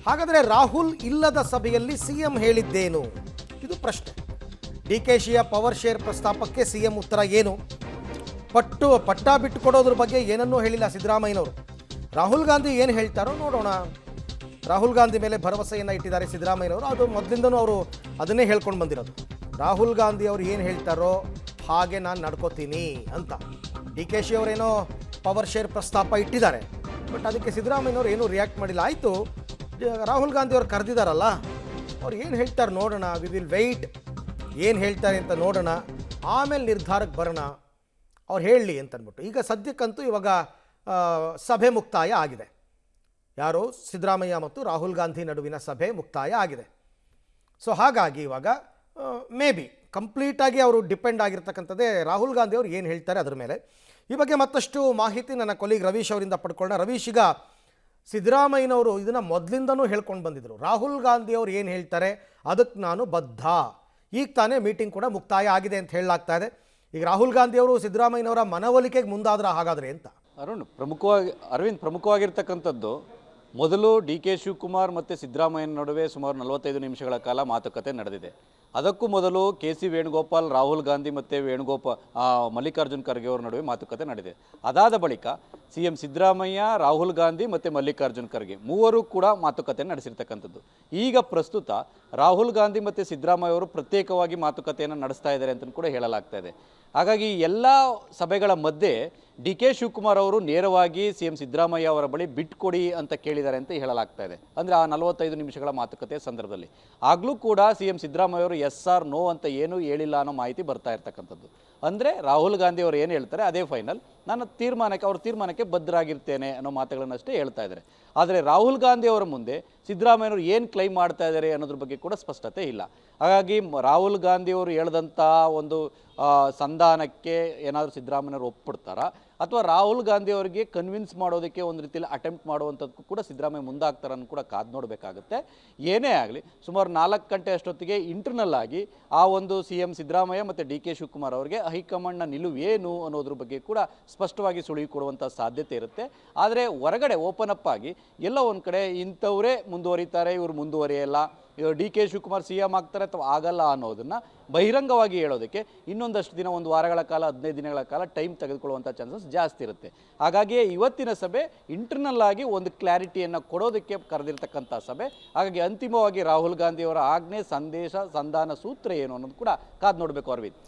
ಹಾಗಾದರೆ ರಾಹುಲ್ ಇಲ್ಲದ ಸಭೆಯಲ್ಲಿ ಸಿಎಂ ಹೇಳಿದ್ದೇನು? ಇದು ಪ್ರಶ್ನೆ. ಡಿಕೆಶಿಯ ಪವರ್ ಶೇರ್ ಪ್ರಸ್ತಾಪಕ್ಕೆ ಸಿಎಂ ಉತ್ತರ ಏನು? ಪಟ್ಟ ಬಿಟ್ಟು ಕೊಡೋದ್ರ ಬಗ್ಗೆ ಏನನ್ನೂ ಹೇಳಿಲ್ಲ ಸಿದ್ದರಾಮಯ್ಯನವರು. ರಾಹುಲ್ ಗಾಂಧಿ ಏನು ಹೇಳ್ತಾರೋ ನೋಡೋಣ. ರಾಹುಲ್ ಗಾಂಧಿ ಮೇಲೆ ಭರವಸೆಯನ್ನು ಇಟ್ಟಿದ್ದಾರೆ ಸಿದ್ದರಾಮಯ್ಯನವರು. ಅದು ಮೊದಲಿಂದನೂ ಅವರು ಅದನ್ನೇ ಹೇಳ್ಕೊಂಡು ಬಂದಿರೋದು. ರಾಹುಲ್ ಗಾಂಧಿ ಅವರು ಏನು ಹೇಳ್ತಾರೋ ಹಾಗೆ ನಾನು ನಡ್ಕೋತೀನಿ ಅಂತ. ಡಿಕೆಶಿ ಅವರೇನೋ ಪವರ್ ಶೇರ್ ಪ್ರಸ್ತಾಪ ಇಟ್ಟಿದ್ದಾರೆ, ಬಟ್ ಅದಕ್ಕೆ ಸಿದ್ದರಾಮಯ್ಯನವರು ಏನೂ ರಿಯಾಕ್ಟ್ ಮಾಡಿಲ್ಲ. ಆಯಿತು, ರಾಹುಲ್ ಗಾಂಧಿ ಅವ್ರು ಕರೆದಿದ್ದಾರಲ್ಲ, ಅವ್ರು ಏನು ಹೇಳ್ತಾರೆ ನೋಡೋಣ. ವಿ ವಿಲ್ ವೆಯ್ಟ್, ಏನು ಹೇಳ್ತಾರೆ ಅಂತ ನೋಡೋಣ, ಆಮೇಲೆ ನಿರ್ಧಾರಕ್ಕೆ ಬರೋಣ, ಅವ್ರು ಹೇಳಲಿ ಅಂತಂದ್ಬಿಟ್ಟು. ಈಗ ಸದ್ಯಕ್ಕಂತೂ ಇವಾಗ ಸಭೆ ಮುಕ್ತಾಯ ಆಗಿದೆ. ಯಾರು? ಸಿದ್ದರಾಮಯ್ಯ ಮತ್ತು ರಾಹುಲ್ ಗಾಂಧಿ ನಡುವಿನ ಸಭೆ ಮುಕ್ತಾಯ ಆಗಿದೆ. ಸೊ ಹಾಗಾಗಿ ಇವಾಗ ಮೇ ಬಿ ಕಂಪ್ಲೀಟಾಗಿ ಅವರು ಡಿಪೆಂಡ್ ಆಗಿರ್ತಕ್ಕಂಥದ್ದೇ ರಾಹುಲ್ ಗಾಂಧಿ ಅವರು ಏನು ಹೇಳ್ತಾರೆ ಅದರ ಮೇಲೆ. ಈ ಬಗ್ಗೆ ಮತ್ತಷ್ಟು ಮಾಹಿತಿ ನನ್ನ ಕೊಲೀಗ್ ರವೀಶ್ ಅವರಿಂದ ಪಡ್ಕೊಳ್ಳೋಣ. ರವೀಶ್, ಈಗ ಸಿದ್ದರಾಮಯ್ಯನವರು ಇದನ್ನು ಮೊದಲಿಂದನೂ ಹೇಳ್ಕೊಂಡು ಬಂದಿದ್ದರು. ರಾಹುಲ್ ಗಾಂಧಿ ಅವರು ಏನು ಹೇಳ್ತಾರೆ ಅದಕ್ಕೆ ನಾನು ಬದ್ಧ. ಈಗ ತಾನೇ ಮೀಟಿಂಗ್ ಕೂಡ ಮುಕ್ತಾಯ ಆಗಿದೆ ಅಂತ ಹೇಳಲಾಗ್ತಾ ಇದೆ. ಈಗ ರಾಹುಲ್ ಗಾಂಧಿ ಅವರು ಸಿದ್ದರಾಮಯ್ಯನವರ ಮನವೊಲಿಕೆಗೆ ಮುಂದಾದ್ರೆ ಹಾಗಾದರೆ ಅಂತ. ಅರವಿಂದ್, ಪ್ರಮುಖವಾಗಿರ್ತಕ್ಕಂಥದ್ದು ಮೊದಲು ಡಿ ಕೆ ಶಿವಕುಮಾರ್ ಮತ್ತು ಸಿದ್ದರಾಮಯ್ಯನ ನಡುವೆ ಸುಮಾರು 45 ನಿಮಿಷಗಳ ಕಾಲ ಮಾತುಕತೆ ನಡೆದಿದೆ. ಅದಕ್ಕೂ ಮೊದಲು ಕೆ ಸಿ ವೇಣುಗೋಪಾಲ್, ರಾಹುಲ್ ಗಾಂಧಿ ಮತ್ತು ಮಲ್ಲಿಕಾರ್ಜುನ್ ಖರ್ಗೆ ಅವರ ನಡುವೆ ಮಾತುಕತೆ ನಡೆದಿದೆ. ಅದಾದ ಬಳಿಕ CM ಸಿದ್ದರಾಮಯ್ಯ, ರಾಹುಲ್ ಗಾಂಧಿ ಮತ್ತು ಮಲ್ಲಿಕಾರ್ಜುನ್ ಖರ್ಗೆ ಮೂವರು ಕೂಡ ಮಾತುಕತೆ ನಡೆಸಿರ್ತಕ್ಕಂಥದ್ದು. ಈಗ ಪ್ರಸ್ತುತ ರಾಹುಲ್ ಗಾಂಧಿ ಮತ್ತು ಸಿದ್ದರಾಮಯ್ಯ ಅವರು ಪ್ರತ್ಯೇಕವಾಗಿ ಮಾತುಕತೆಯನ್ನು ನಡೆಸ್ತಾ ಇದ್ದಾರೆ ಅಂತ ಕೂಡ ಹೇಳಲಾಗ್ತಾ ಇದೆ. ಹಾಗಾಗಿ ಎಲ್ಲ ಸಭೆಗಳ ಮಧ್ಯೆ ಡಿ ಕೆ ಶಿವಕುಮಾರ್ ಅವರು ನೇರವಾಗಿ CM ಸಿದ್ದರಾಮಯ್ಯ ಅವರ ಬಳಿ ಬಿಟ್ಕೊಡಿ ಅಂತ ಕೇಳಿದ್ದಾರೆ ಅಂತ ಹೇಳಲಾಗ್ತಾ ಇದೆ. ಅಂದರೆ ಆ 45 ನಿಮಿಷಗಳ ಮಾತುಕತೆ ಸಂದರ್ಭದಲ್ಲಿ ಆಗಲೂ ಕೂಡ CM ಸಿದ್ದರಾಮಯ್ಯ ಅವರು ಎಸ್ ಆರ್ ನೋ ಅಂತ ಏನೂ ಹೇಳಿಲ್ಲ ಅನ್ನೋ ಮಾಹಿತಿ ಬರ್ತಾ ಇರ್ತಕ್ಕಂಥದ್ದು. ಅಂದರೆ ರಾಹುಲ್ ಗಾಂಧಿ ಅವರು ಏನು ಹೇಳ್ತಾರೆ ಅದೇ ಫೈನಲ್, ನಾನು ಅವ್ರ ತೀರ್ಮಾನಕ್ಕೆ ಬದ್ಧರಾಗಿರ್ತೇನೆ ಅನ್ನೋ ಮಾತುಗಳನ್ನಷ್ಟೇ ಹೇಳ್ತಾ ಇದ್ದಾರೆ. ಆದರೆ ರಾಹುಲ್ ಗಾಂಧಿ ಅವರ ಮುಂದೆ ಸಿದ್ದರಾಮಯ್ಯವರು ಏನು ಕ್ಲೈಮ್ ಮಾಡ್ತಾ ಇದ್ದಾರೆ ಅನ್ನೋದ್ರ ಬಗ್ಗೆ ಕೂಡ ಸ್ಪಷ್ಟತೆ ಇಲ್ಲ. ಹಾಗಾಗಿ ರಾಹುಲ್ ಗಾಂಧಿ ಅವರು ಹೇಳಿದಂಥ ಒಂದು ಸಂಧಾನಕ್ಕೆ ಏನಾದರೂ ಸಿದ್ದರಾಮಯ್ಯವರು ಒಪ್ಪಿಡ್ತಾರಾ, ಅಥವಾ ರಾಹುಲ್ ಗಾಂಧಿ ಅವರಿಗೆ ಕನ್ವಿನ್ಸ್ ಮಾಡೋದಕ್ಕೆ ಒಂದು ರೀತಿಯಲ್ಲಿ ಅಟೆಂಪ್ಟ್ ಮಾಡುವಂಥದ್ದು ಕೂಡ ಸಿದ್ದರಾಮಯ್ಯ ಮುಂದಾಗ್ತಾರನ್ನು ಕೂಡ ಕಾದು ನೋಡಬೇಕಾಗುತ್ತೆ. ಏನೇ ಆಗಲಿ ಸುಮಾರು 4 ಗಂಟೆ ಅಷ್ಟೊತ್ತಿಗೆ ಇಂಟರ್ನಲ್ ಆಗಿ ಆ ಒಂದು CM ಸಿದ್ದರಾಮಯ್ಯ ಮತ್ತು ಡಿ ಕೆ ಶಿವಕುಮಾರ್ ಅವರಿಗೆ ಹೈಕಮಾಂಡ್ನ ನಿಲುವೇನು ಅನ್ನೋದ್ರ ಬಗ್ಗೆ ಕೂಡ ಸ್ಪಷ್ಟವಾಗಿ ಸುಳಿವು ಕೊಡುವಂಥ ಸಾಧ್ಯತೆ ಇರುತ್ತೆ. ಆದರೆ ಹೊರಗಡೆ ಓಪನ್ ಅಪ್ ಆಗಿ ಎಲ್ಲ ಒಂದು ಕಡೆ ಇಂಥವರೇ ಮುಂದುವರಿತಾರೆ, ಇವರು ಮುಂದುವರಿಯಲ್ಲ, ಡಿ ಕೆ ಶಿವಕುಮಾರ್ CM ಆಗ್ತಾರೆ ಅಥವಾ ಆಗಲ್ಲ ಅನ್ನೋದನ್ನು ಬಹಿರಂಗವಾಗಿ ಹೇಳೋದಕ್ಕೆ ಇನ್ನೊಂದಷ್ಟು ದಿನ, ಒಂದು ವಾರಗಳ ಕಾಲ, 15 ದಿನಗಳ ಕಾಲ ಟೈಮ್ ತೆಗೆದುಕೊಳ್ಳುವಂಥ ಚಾನ್ಸಸ್ ಜಾಸ್ತಿ ಇರುತ್ತೆ. ಹಾಗಾಗಿಯೇ ಇವತ್ತಿನ ಸಭೆ ಇಂಟರ್ನಲ್ ಆಗಿ ಒಂದು ಕ್ಲಾರಿಟಿಯನ್ನು ಕೊಡೋದಕ್ಕೆ ಕರೆದಿರ್ತಕ್ಕಂಥ ಸಭೆ. ಹಾಗಾಗಿ ಅಂತಿಮವಾಗಿ ರಾಹುಲ್ ಗಾಂಧಿ ಅವರ ಆಜ್ಞೆ, ಸಂದೇಶ, ಸಂಧಾನ ಸೂತ್ರ ಏನು ಅನ್ನೋದು ಕೂಡ ಕಾದು ನೋಡಬೇಕು ಅರವಿಂದ್.